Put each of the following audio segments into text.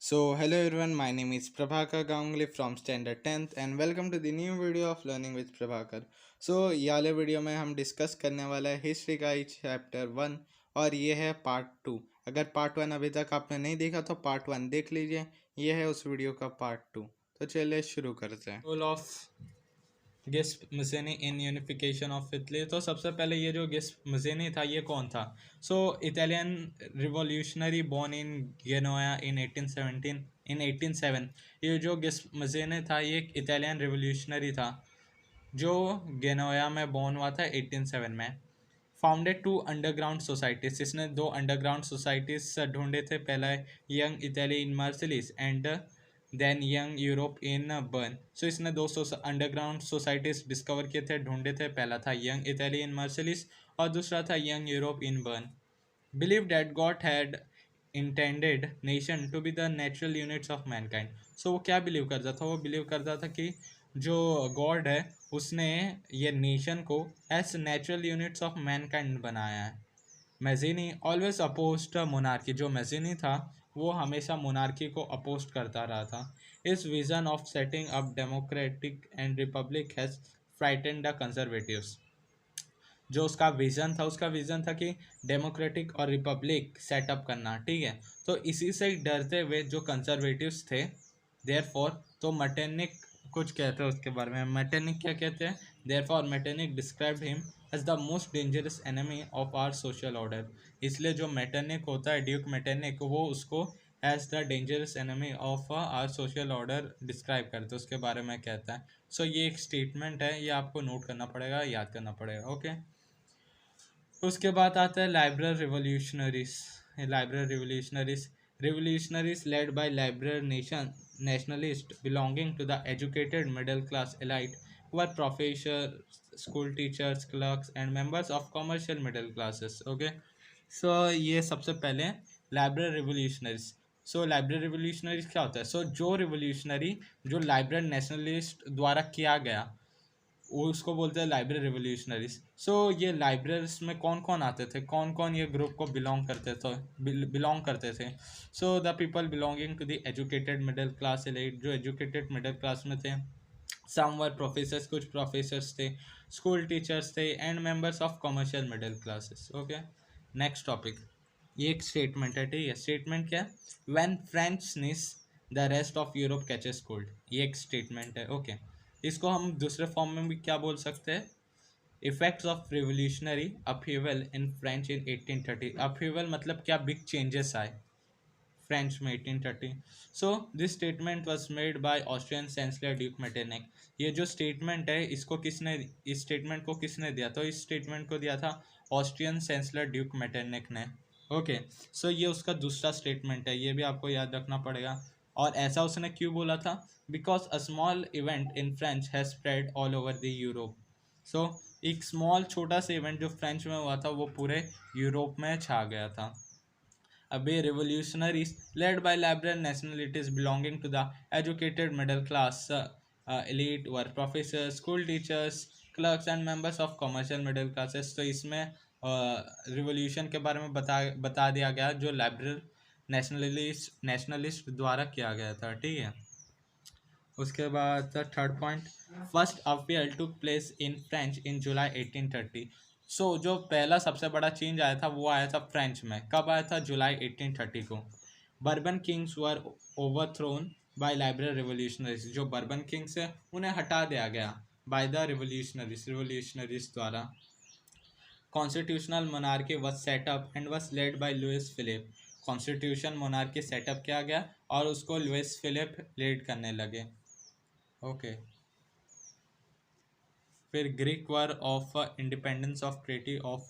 So, hello everyone, my name is Prabhakar Ganguly from Standard 10th and welcome to the new video of Learning with Prabhakar. So, ये वाले video में हम discuss करने वाला है history का ही chapter 1 और ये है पार्ट 2। अगर पार्ट 1 अभी तक आपने नहीं देखा तो पार्ट 1 देख लीजिए, ये है उस वीडियो का पार्ट 2। तो चलिए शुरू करते हैं। Role of Giuseppe Mazzini in unification of Italy. तो सबसे पहले ये जो गिस्प मसेनी था ये कौन था? सो इटालियन रिवॉल्यूशनरी बॉर्न इन गेनोया इन 1817 इन 1807। ये जो गिस्प मसेनी था ये एक इटालियन रिवॉल्यूशनरी था जो गेनोया में बॉर्न हुआ था 1807 में। फाउंडेड टू अंडरग्राउंड सोसाइटीज, इसने दो अंडरग्राउंड सोसाइटीज ढूंढे थे, पहला young Italy in Marseilles and then young Europe in Bern. So इसने दो अंडरग्राउंड सोसाइटीज डिस्कवर किए थे, ढूंढे थे, पहला था यंग इटली इन मार्सिलिस और दूसरा था young Europe in Bern. Believe that God had intended nation to be the natural units of mankind. So वो क्या बिलीव करता था? वो बिलीव करता था कि जो गॉड है उसने ये नेशन को as natural units of mankind बनाया है। मैजिनी ऑलवेज अपोज्ड मोनार्की, जो मैजिनी था वो हमेशा मोनार्की को अपोज करता रहा था। इस vision of setting up democratic and Republic has frightened the conservatives. जो उसका विज़न था कि डेमोक्रेटिक और रिपब्लिक सेटअप करना, ठीक है। तो इसी से डरते हुए जो कंजर्वेटिव्स थे, देयरफॉर तो मैटरनिक कुछ कहते हैं उसके बारे में। मैटरनिक क्या कहते हैं? Therefore Metternich described him as the most dangerous enemy of our social order. इसलिए जो मैटरनिक होता है, ड्यूक मैटरनिक, वो उसको as the dangerous enemy of our social order describe करते हैं, उसके बारे में कहता है। सो ये एक स्टेटमेंट है, ये आपको नोट करना पड़ेगा, याद करना पड़ेगा, ओके। उसके बाद आता है liberal revolutionaries. Revolutionaries led by liberal nationalist belonging to the educated middle class elite were professor, school teachers, clerks and members of commercial middle classes, okay. So ये सबसे पहले liberal revolutionaries. So liberal revolutionaries क्या होता है? सो जो revolutionary जो library nationalist द्वारा किया गया वो उसको बोलते हैं लाइब्रेरी रिवोल्यूशनरीज। सो ये लाइब्रेरीज में कौन कौन आते थे, कौन कौन ये ग्रुप को बिलोंग करते थे? So the people belonging to the educated middle class elite, जो एजुकेटेड मिडिल क्लास में थे। सम वर प्रोफेसर्स, कुछ प्रोफेसर्स थे, स्कूल टीचर्स थे and members of commercial middle classes, okay. Next topic, ये एक स्टेटमेंट है, ठीक है। स्टेटमेंट क्या है? When French sneeze the rest of Europe catches cold. ये एक स्टेटमेंट है, ओके। इसको हम दूसरे फॉर्म में भी क्या बोल सकते हैं? Effects of revolutionary upheaval in French in 1830। Upheaval मतलब क्या? बिग चेंजेस आए फ्रेंच में 1830। So this statement was made by Austrian chancellor Duke Metternich. ये जो स्टेटमेंट है इसको किसने, इस स्टेटमेंट को किसने दिया? तो इस स्टेटमेंट को दिया था ऑस्ट्रियन चांसलर ड्यूक मेटरनिक ने, ओके। सो ये उसका दूसरा स्टेटमेंट है, ये भी आपको याद रखना पड़ेगा। और ऐसा उसने क्यों बोला था? Because a small event in French has spread all over the Europe. So एक स्मॉल छोटा सा इवेंट जो फ्रेंच में हुआ था वो पूरे यूरोप में छा गया था। अभी revolutionaries led by liberal nationalities belonging to the educated middle class elite were professors, school teachers, clerks and members of commercial middle classes। तो इसमें रिवोल्यूशन के बारे में बता दिया गया जो लिबरल नेशनलिस्ट द्वारा किया गया था, ठीक है। उसके बाद third point, first appear took place in French in July 1830। So जो पहला सबसे बड़ा चेंज आया था वो आया था फ्रेंच में, कब आया था? जुलाई 1830 को। Bourbon kings were overthrown by liberal revolutionaries. जो बर्बन किंग्स है उन्हें हटा दिया गया बाय द रिवोल्यूशनरीज द्वारा। Constitutional monarchy was set up and was led by Louis Philippe. Constitution monarchy set up किया गया और उसको लुइस फिलिप लीड करने लगे, ओके। फिर Greek war of independence of treaty of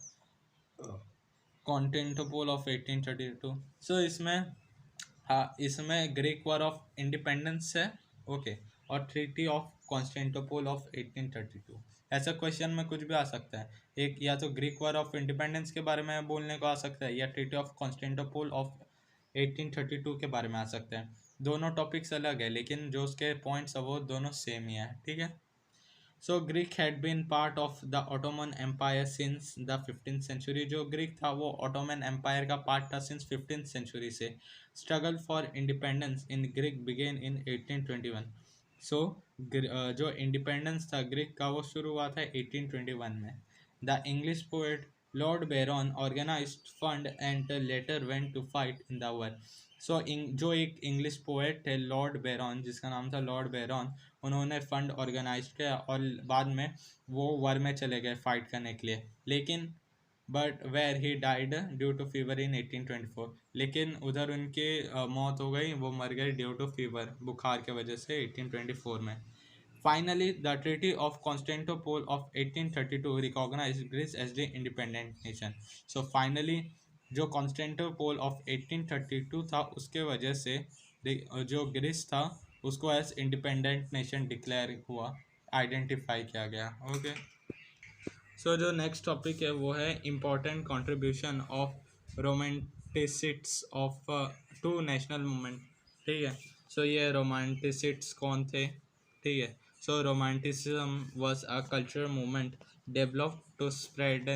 Constantinople of 1832। सो इसमें, हाँ, इसमें ग्रीक वार ऑफ इंडिपेंडेंस है, ओके, और ट्रीटी ऑफ कॉन्स्टेंटिनोपल ऑफ 1832। ऐसा क्वेश्चन में कुछ भी आ सकता है, एक या तो ग्रीक वार ऑफ इंडिपेंडेंस के बारे में बोलने को आ सकता है या ट्रीटी ऑफ कॉन्स्टेंटिनोपल ऑफ 1832 के बारे में आ सकता है। दोनों टॉपिक्स अलग है लेकिन जो उसके पॉइंट्स है वो दोनों सेम ही है, ठीक है। So Greek had been part of the Ottoman empire since the 15th century. जो ग्रीक था वो ऑटोमन एम्पायर का पार्ट था सिंस 15th सेंचुरी से। Struggle for independence in Greek began in 1821। So जो इंडिपेंडेंस था ग्रीक का वो शुरू हुआ था 1821 में। The English poet Lord Byron organised fund and later went to fight in the war. So जो एक इंग्लिश पोएट थे लॉर्ड बेरॉन, जिसका नाम था लॉर्ड बेरॉन, उन्होंने फंड ऑर्गेनाइज किया और बाद में वो वॉर में चले गए फाइट करने के लिए, लेकिन but where he died due to fever in 1824। लेकिन उधर उनकी मौत हो गई, वो मर गए ड्यू टू फीवर, बुखार के वजह से 1824 में। Finally, the Treaty of Constantinople of 1832 recognized Greece as the independent nation. So finally, जो कॉन्स्टेंटिनोपल ऑफ 1832 था उसके वजह से जो ग्रीस था उसको एज इंडिपेंडेंट नेशन डिक्लेयर हुआ, आइडेंटिफाई किया गया। ओके, सो जो नेक्स्ट टॉपिक है वो है important contribution of romanticists of to national movement. ठीक है, सो ये रोमांटिसिट्स कौन थे? ठीक है, so romanticism was a cultural movement developed to spread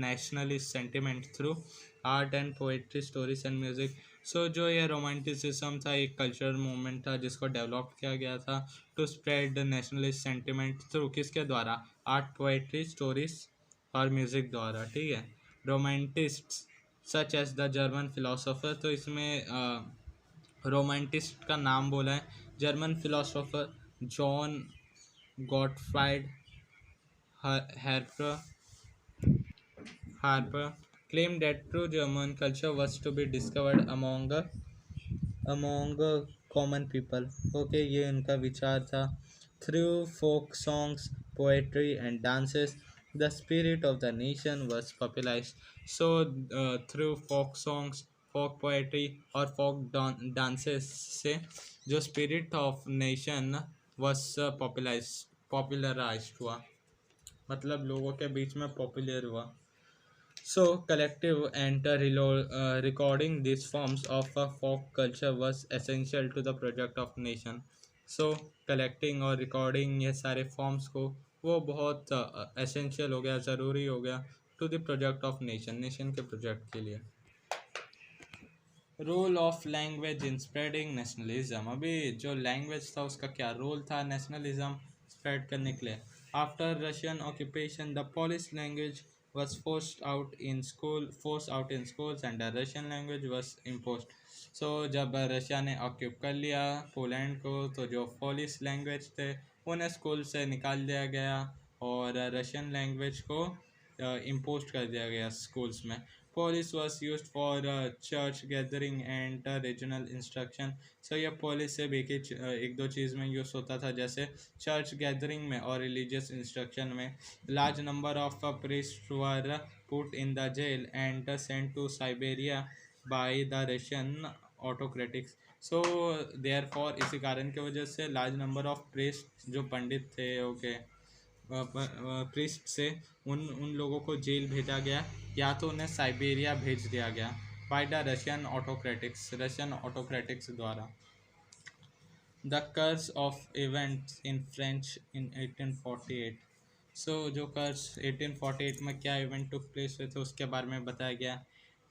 nationalist sentiment through art and poetry, stories and music. So जो ये रोमांटिसिज्म था एक कल्चरल मूवमेंट था जिसको डेवलप किया गया था to spread nationalist sentiment through, किसके द्वारा? आर्ट, पोएट्री, स्टोरीज और म्यूजिक द्वारा। ठीक है, romanticists such as the German philosopher, तो इसमें रोमांटिस्ट का नाम बोला है German philosopher John Gottfried Harper Harper claimed that true German culture was to be discovered among common people. Okay, ये इनका विचार था। Through folk songs, poetry and dances, the spirit of the nation was popularized. So through folk songs, folk poetry और folk dances से जो spirit of nation was popularized हुआ, मतलब लोगों के बीच में पॉपुलर हुआ। So, collective and recording these forms of folk culture was essential to the project of nation. So, collecting और recording ये सारे forms को वो बहुत essential हो गया, ज़रूरी हो गया to the project of nation, nation के project के लिए। Role of language in spreading nationalism, अभी जो लैंग्वेज था उसका क्या रोल था नेशनलिज्म स्प्रेड करने के लिए? After Russian occupation the Polish language was forced out in schools and the Russian language was imposed. So जब रशिया ने ऑक्यूप कर लिया पोलैंड को तो जो पोलिश लैंग्वेज थे उन्हें स्कूल से निकाल दिया गया और रशियन लैंग्वेज को इम्पोज कर दिया गया स्कूल्स में। Polish was use for church gathering and regional instruction. So यह पोलिश से भी एक दो चीज़ में यूज़ होता था, जैसे चर्च गैदरिंग में और रिलीजियस इंस्ट्रक्शन में। Large number of priest were put in the jail and sent to Siberia by the Russian autocratics. So therefore इसी कारण की वजह से लार्ज नंबर ऑफ प्रीस्ट जो पंडित थे, ओके, प्रीस्ट से उन लोगों को जेल भेजा गया या तो उन्हें साइबेरिया भेज दिया गया बाय द रशियन ऑटोक्रेटिक्स द्वारा। The course of events in French in 1848। सो जो कर्स 1848 में क्या इवेंट टुक प्लेस हुए थे उसके बारे में बताया गया।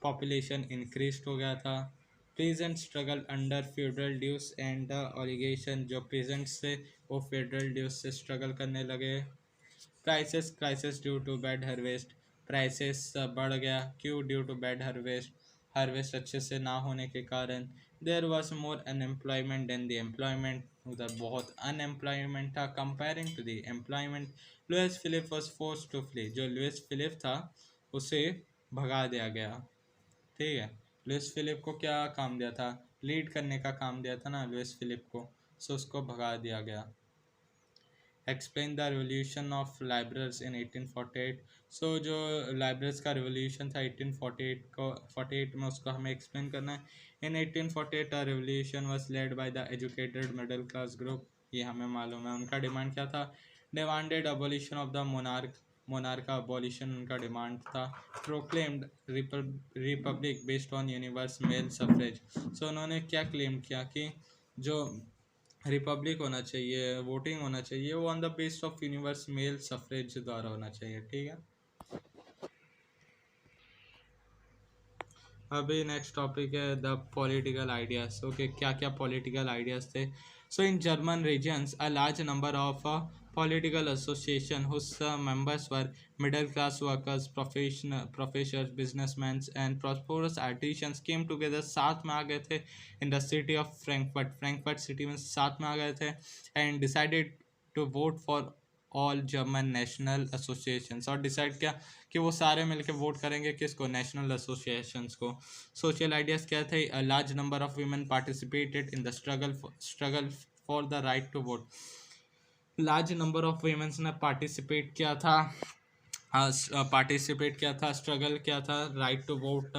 पॉपुलेशन इंक्रीज हो गया था। Present struggle under federal dues and the obligation, जो प्रेजेंट्स थे वो फेडरल ड्यूस से स्ट्रगल करने लगे। Crisis due to bad harvest, prices बढ़ गया, क्यों? ड्यू टू बैड हार्वेस्ट अच्छे से ना होने के कारण। There was more unemployment than the employment, उधर बहुत अनएम्प्लॉयमेंट था comparing to the employment. Louis Philippe was force to flee, जो लुइस फिलिप था उसे भगा दिया गया। ठीक है, लुइस फिलिप को क्या काम दिया था? लीड करने का काम दिया था ना लुइस फिलिप को, सो उसको भगा दिया गया। Explain the revolution of liberals in 1848। सो जो लाइब्रेरीज का रिवोल्यूशन था 1848 में उसको हमें एक्सप्लेन करना है। In 1848 revolution was led by the educated middle class group, ये हमें मालूम है। उनका डिमांड क्या था? Demanded abolition of the monarch का अबॉलिशन उनका डिमांड था। Proclaimed republic based on universal male suffrage. So उन्होंने क्या क्लेम किया कि जो रिपब्लिक होना चाहिए, वोटिंग होना चाहिए, वो on the base of universal male suffrage द्वारा होना चाहिए। ठीक है, अभी नेक्स्ट टॉपिक है द पॉलिटिकल आइडियाज। ओके, क्या क्या पॉलिटिकल आइडियाज थे? So in German regions a large number of political association whose members were middle class workers, professors, businessmen and prosperous artisans came together, साथ में आ गए थे in the city of Frankfurt city में साथ में आ गए थे and decided to vote for all German national associations. और डिसाइड किया कि वो सारे मिलकर वोट करेंगे किसको? नेशनल एसोसिएशंस को। सोशल आइडियाज़ क्या थे? A large number of women participated in the struggle for the right to vote. Large number of womens ने पार्टिसिपेट किया था, स्ट्रगल किया था राइट टू वोट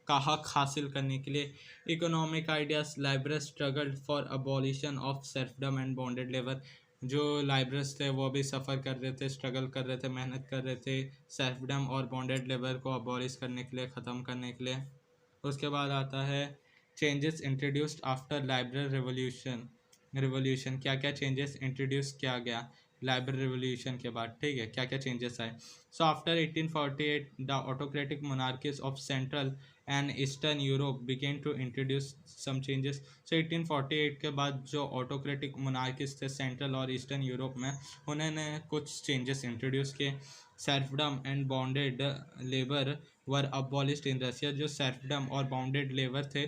का हक हासिल करने के लिए। Economic ideas, library struggle for abolition of serfdom and bonded labour. जो लाइब्रेरिस्ट थे वो भी सफ़र कर रहे थे, स्ट्रगल कर रहे थे, मेहनत कर रहे थे सर्फडम और बॉन्डेड लेबर को अबॉलिश करने के लिए, ख़त्म करने के लिए। उसके बाद आता है changes introduced after library revolution. क्या क्या चेंजेस इंट्रोड्यूस किया गया लाइब्रेरी रिवोल्यूशन के बाद? ठीक है, क्या क्या चेंजेस आए? So after 1848 the autocratic monarchies of central and eastern Europe began to introduce some changes. So 1848 के बाद जो ऑटोक्रेटिक मोनार्कीज थे सेंट्रल और ईस्टर्न यूरोप में, उन्होंने कुछ चेंजेस इंट्रोड्यूस किए। Serfdom and bonded labour were abolished in Russia. जो सर्फडम और बॉन्डेड लेबर थे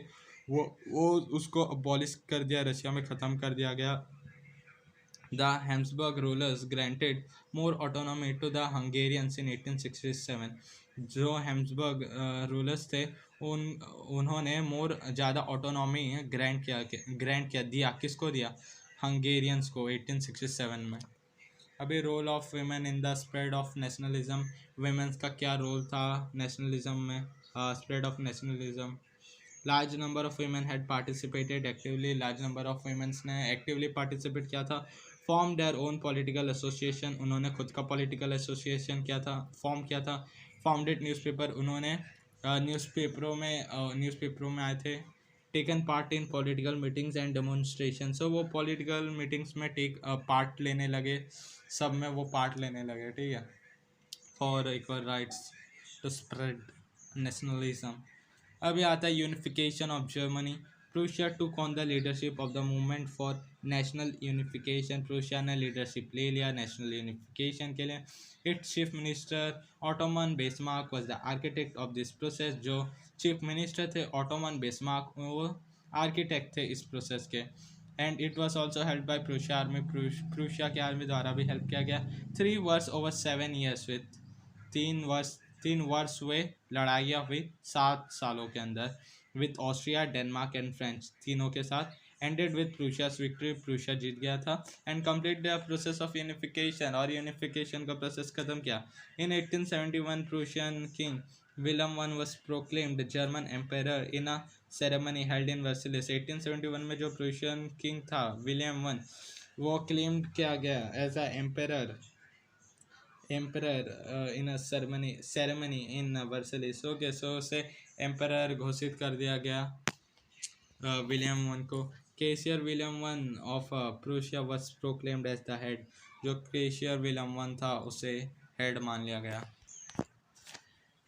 वो उसको अबॉलिश कर दिया, रशिया में ख़त्म कर दिया गया। The Habsburg rulers granted more autonomy to the Hungarians in 1867। जो हैम्सबर्ग रूलर्स थे उन्होंने मोर ज़्यादा ऑटोनॉमी ग्रांट किया दिया। किसको दिया? हंगेरियंस को 1867 में। अभी role of women in the spread of nationalism. Womens का क्या रोल था नेशनलिज्म में, spread of nationalism? Large number of women had participated actively. Large number of womens ने एक्टिवली पार्टिसिपेट किया था। Form their own political association. उन्होंने खुद का पॉलिटिकल एसोसिएशन फॉर्म किया था। Founded newspaper. उन्होंने न्यूज़पेपरों में आए थे। Taken part in political meetings and demonstration. So वो पॉलिटिकल मीटिंग्स में पार्ट लेने लगे, सब में वो पार्ट लेने लगे। ठीक है, for equal rights to spread nationalism. अभी आता है unification of Germany. Prussia took on the leadership of the movement for national unification. Prussia ने लीडरशिप ले लिया नेशनल यूनिफिकेशन के लिए। Its chief minister Otto von Bismarck was the architect of this process. जो chief minister थे Otto von Bismarck, वो architect थे इस प्रोसेस के। And it was also help by Prussia army. Prussia की आर्मी द्वारा भी हेल्प किया गया। 3 वर्स ओवर 7 ईयर्स विथ 3 वर्ष हुए, लड़ाइयाँ हुई 7 सालों के अंदर with Austria, Denmark and French, तीनों के साथ। Ended with Prussia's victory. Prussia जीत गया था। And complete the process of unification. और यूनिफिकेशन का प्रोसेस खत्म किया। In 1871 Prussian king William one was proclaimed German emperor in a ceremony held in Versailles. 1871 में जो प्रूशियन किंग था विलियम वन, वो क्लेम्ड किया गया as a emperor in a ceremony in Versailles. Okay, सो उसे एम्परर घोषित कर दिया गया विलियम वन को। Kaiser William one of Prussia was proclaimed as the head. जो केसियर विलियम वन था उसे हेड मान लिया गया।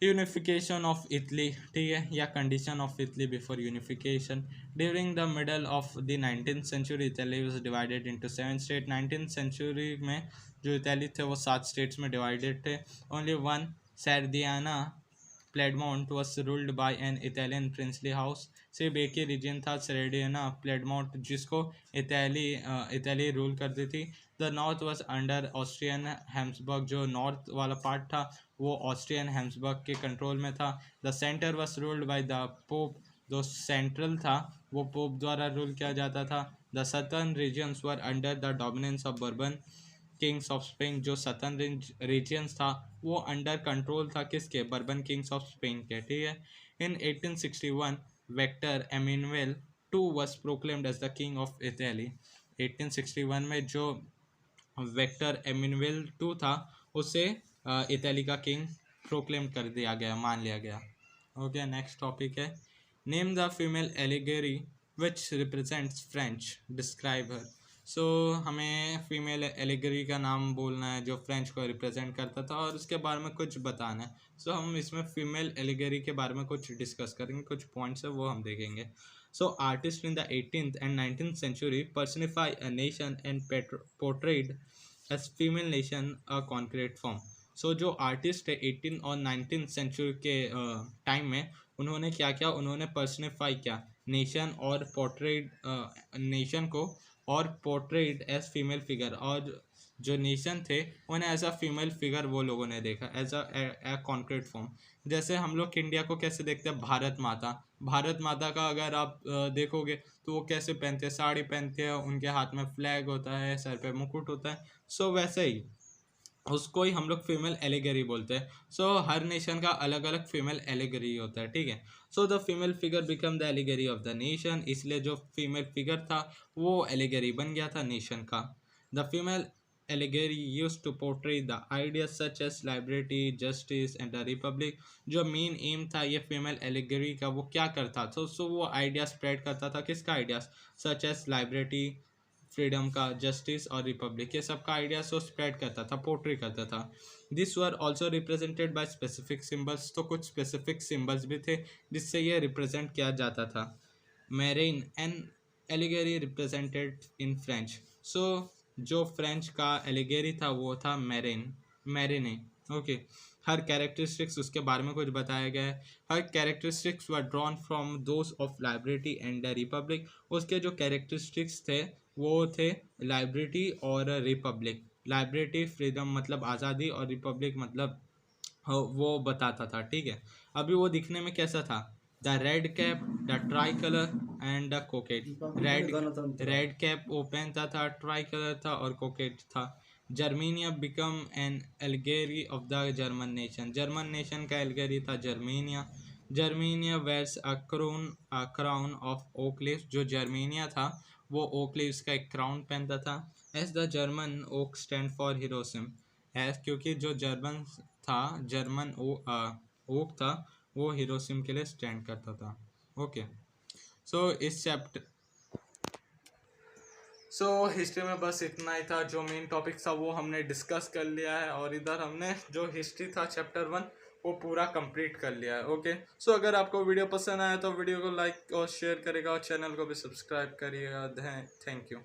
यूनिफिकेशन ऑफ इटली, ठीक है, या condition of Italy before unification. During the middle of the 19th century Italy was divided into 7 state. 19th century में जो इटली थे वो 7 स्टेट्स में डिवाइडेड थे। Only one Sardinia Piedmont was ruled by an Italian princely house. सिर्फ एक ही reason था सर्दियाना प्लेडमाउंट जिसको इटली रूल करती थी। The north was under Austrian Habsburg. जो नॉर्थ वाला पार्ट था वो ऑस्ट्रियन हैम्सबर्ग के कंट्रोल में था। The centre was ruled by the Pope. जो सेंट्रल था वो पोप द्वारा रूल किया जाता था। The southern regions were under the dominance of Bourbon kings of Spain. जो सदर्न रीजन्स था वो अंडर कंट्रोल था किसके? बर्बन किंग्स ऑफ स्पेन के। ठीक है, in 1861 Victor Emmanuel two was proclaimed as the king of Italy. 1861 में जो वेक्टर एमिनुएल टू था उसे इटली का किंग प्रोक्लेम कर दिया गया, मान लिया गया। ओके, नेक्स्ट टॉपिक है name the female allegory which represents French, describe her. So हमें फीमेल एलिगरी का नाम बोलना है जो फ्रेंच को रिप्रेजेंट करता था और उसके बारे में कुछ बताना है। सो हम इसमें फीमेल एलिगरी के बारे में कुछ डिस्कस करेंगे, कुछ पॉइंट्स है वो हम देखेंगे। सो artist in the 18th and 19th century personify a nation and portrayed as female nation a concrete form। सो जो आर्टिस्ट है 18 और 19th सेंचुरी के टाइम में उन्होंने क्या किया, उन्होंने पर्सनिफाई किया नेशन और पोर्ट्रेड नेशन को और पोर्ट्रेड एज फीमेल फिगर, और जो नेशन थे उन्हें एज अ फीमेल फिगर वो लोगों ने देखा एज अ कॉन्क्रीट फॉर्म। जैसे हम लोग इंडिया को कैसे देखते हैं, भारत माता। भारत माता का अगर आप देखोगे तो वो कैसे पहनते हैं, साड़ी पहनते हैं, उनके हाथ में फ्लैग होता है, सर पे मुकुट होता है। सो वैसे ही उसको ही हम लोग फीमेल एलिगरी बोलते हैं। सो हर नेशन का अलग अलग फीमेल एलिगरी होता है, ठीक है। So the female figure become the allegory of the nation, इसलिए जो फीमेल फिगर था वो एलिगरी बन गया था नेशन का। The female allegory use to portray the ideas such as liberty, justice and the republic. जो मेन एम था ये फीमेल एलिगरी का, वो क्या करता था, सो वो आइडिया स्प्रेड करता था। किसका ideas? Such as liberty, freedom का, जस्टिस और रिपब्लिक, ये सब का आइडिया सो स्प्रेड करता था, पोर्ट्रे करता था। This were also represented by specific symbols, तो कुछ स्पेसिफिक सिम्बल्स भी थे जिससे ये रिप्रेजेंट किया जाता था। Marianne and allegory represented in French. So जो फ्रेंच का एलिगेरी था वो था Marianne, Marianne, okay. Her characteristics उसके बारे में कुछ बताया गया है। Her characteristics were drawn from those of liberty and the republic. उसके जो कैरेक्टरिस्टिक्स थे वो थे लाइब्रेटी और रिपब्लिक। लाइब्रेटी फ्रीडम मतलब आज़ादी, और रिपब्लिक मतलब वो बताता था, ठीक है। अभी वो दिखने में कैसा था? The red cap, the tricolour and the cockade. Red cap वो पहनता था, ट्राई कलर था और कोकेट था। Germania become an allegory of the German nation. German nation का एल्गेरी था Germania. Germania wears a crown of oak leaves. जो Germania था वो ओक लीव्स का एक क्राउन पहनता था। As the German oak stand for heroism, as क्योंकि जो जर्मन था, जर्मन ओक था, वो हिरोशिमा के लिए स्टैंड करता था, ओके। सो इस चैप्टर सो हिस्ट्री में बस इतना ही था। जो मेन टॉपिक था वो हमने डिस्कस कर लिया है, और इधर हमने जो हिस्ट्री था चैप्टर 1 वो पूरा कंप्लीट कर लिया है, ओके। सो अगर आपको वीडियो पसंद आया तो वीडियो को लाइक और शेयर करेगा और चैनल को भी सब्सक्राइब करिएगा। Thank you.